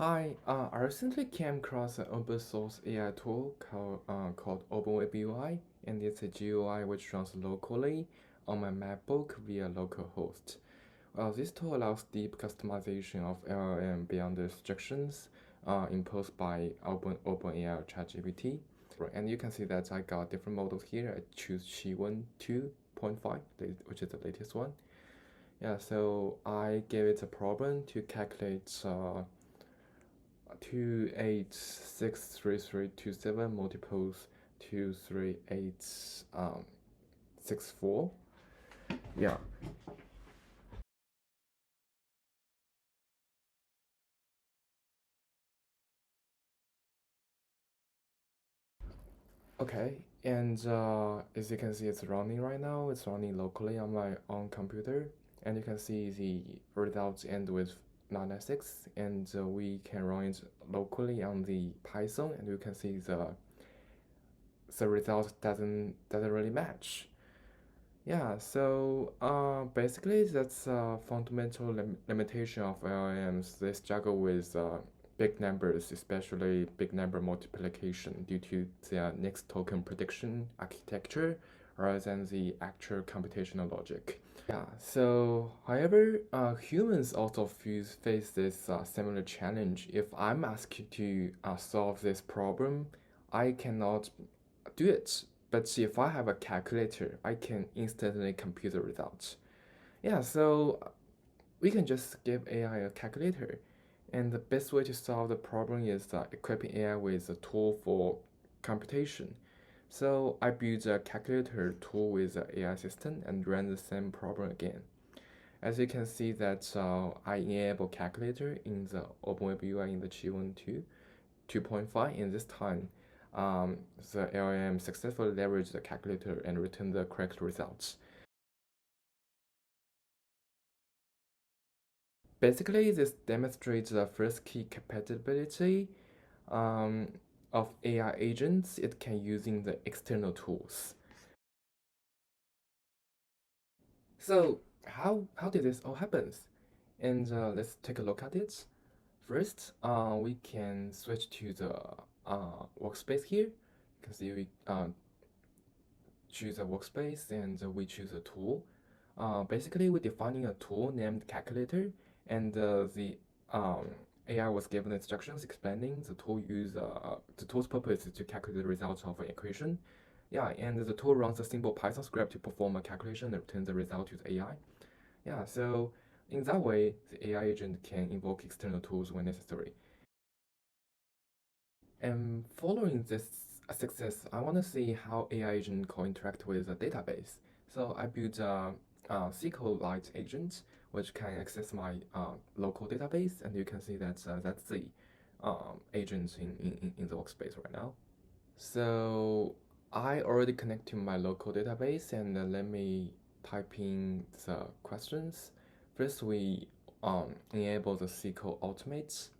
Hi, I recently came across an open source AI tool called Automate and it's a GUI which runs locally on my MacBook via localhost. Well, this tool allows deep customization of LLM beyond the restrictions imposed by OpenAI or ChatGPT. And you can see that I got different models here. I choose Qi1 2.5, which is the latest one. Yeah, so I gave it a problem to calculate 286327 multiples 23864. Yeah. Okay. And as you can see, it's running right now. It's running locally on my own computer, and you can see the results end with 996, and we can run it locally on the Python, and you can see the result doesn't really match. Yeah, so basically that's a fundamental limitation of LLMs. They struggle with big numbers, especially big number multiplication due to their next token prediction architecture rather than the actual computational logic. Yeah, so however, humans also face this similar challenge. If I'm asked to solve this problem, I cannot do it. But if I have a calculator, I can instantly compute the results. Yeah, so we can just give AI a calculator. And the best way to solve the problem is equipping AI with a tool for computation. So I built a calculator tool with an AI assistant and ran the same problem again. As you can see that I enable calculator in the OpenWeb UI in the Qi1 2.5, and this time the LLM successfully leveraged the calculator and returned the correct results. Basically, this demonstrates the first key compatibility um, of AI agents it can using the external tools. So how did this all happen? And let's take a look at it. First, we can switch to the workspace here. You can see we choose a workspace and we choose a tool. Basically, we're defining a tool named calculator, and the AI was given instructions explaining the tool's purpose is to calculate the results of an equation. Yeah, and the tool runs a simple Python script to perform a calculation and return the result to the AI. Yeah, so in that way, the AI agent can invoke external tools when necessary. And following this success, I want to see how AI agent co-interact with a database. So I built a SQLite agent which can access my local database, and you can see that that's the agent in the workspace right now. So I already connect to my local database, and let me type in the questions. First, we enable the SQL Automate.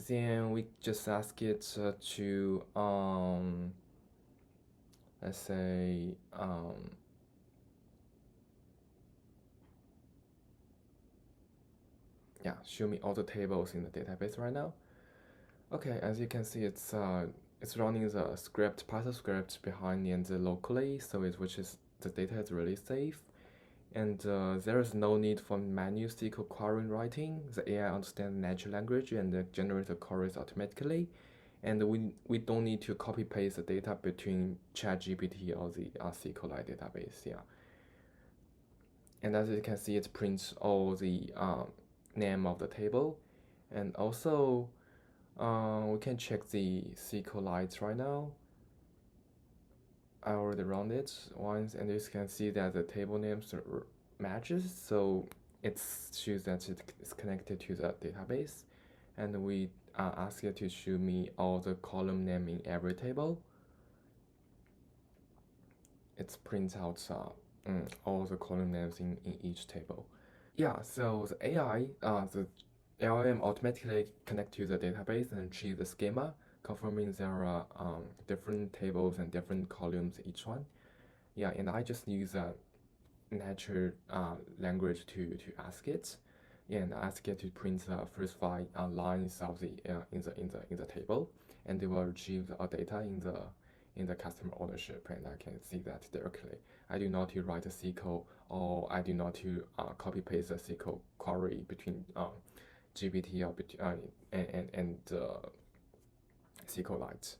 Then we just ask it to let's say yeah, show me all the tables in the database right now. Okay, as you can see, it's running the script, Python script behind and locally, so which is the data is really safe, and there is no need for manual SQL query writing. The AI understands natural language and generates the queries automatically, and we don't need to copy paste the data between ChatGPT or the SQLite database. Yeah, and as you can see, it prints all the name of the table, and also we can check the SQLite right now. I already run it once, and you can see that the table names matches, so it shows that it is connected to the database, and we ask it to show me all the column name in every table. It prints out all the column names in each table. Yeah, so the AI, the LLM automatically connect to the database and retrieve the schema, confirming there are different tables and different columns each one. Yeah, and I just use a natural language to ask it. and ask it to print the first five lines of the in the table, and it will retrieve our data in the customer ownership, and I can see that directly. I do not to write a SQL, or I do not to copy paste a SQL query between GPT or between and SQLite.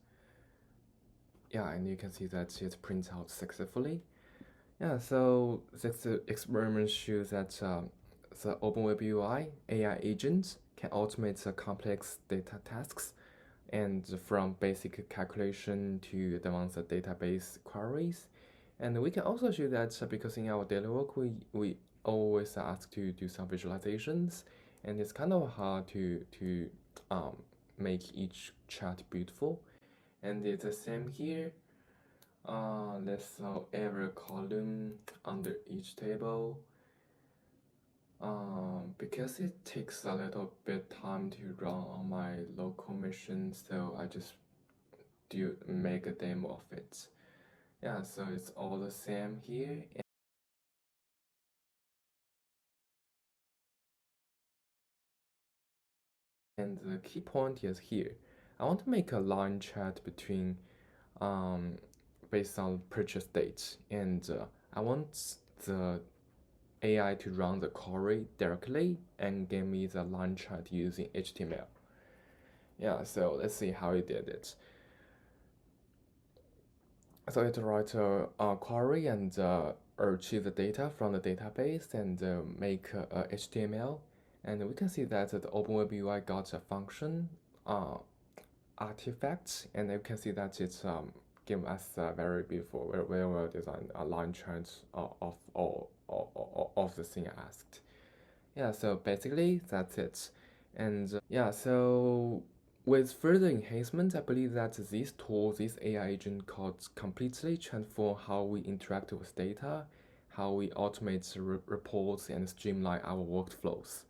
Yeah, and you can see that it prints out successfully. Yeah, so this experiment shows that the OpenWeb UI AI agent can automate the complex data tasks, and from basic calculation to advanced database queries. And we can also show that because in our daily work, we always ask to do some visualizations, and it's kind of hard to um, make each chart beautiful. And it's the same here. Let's throw every column under each table. Because it takes a little bit time to run on my local machine, so I just do make a demo of it. Yeah, so it's all the same here. And the key point is here. I want to make a line chart between based on purchase date, and I want the AI to run the query directly and give me the line chart using HTML. Yeah, so let's see how it did it. So it writes a query and retrieve the data from the database and make HTML. And we can see that the OpenWeb UI got a function artifact, and you can see that it's give us a very beautiful, very well designed line chart of all of the thing asked. Yeah, so basically that's it. And yeah, so with further enhancement, I believe that this tool, this AI agent, could completely transform how we interact with data, how we automate reports, and streamline our workflows.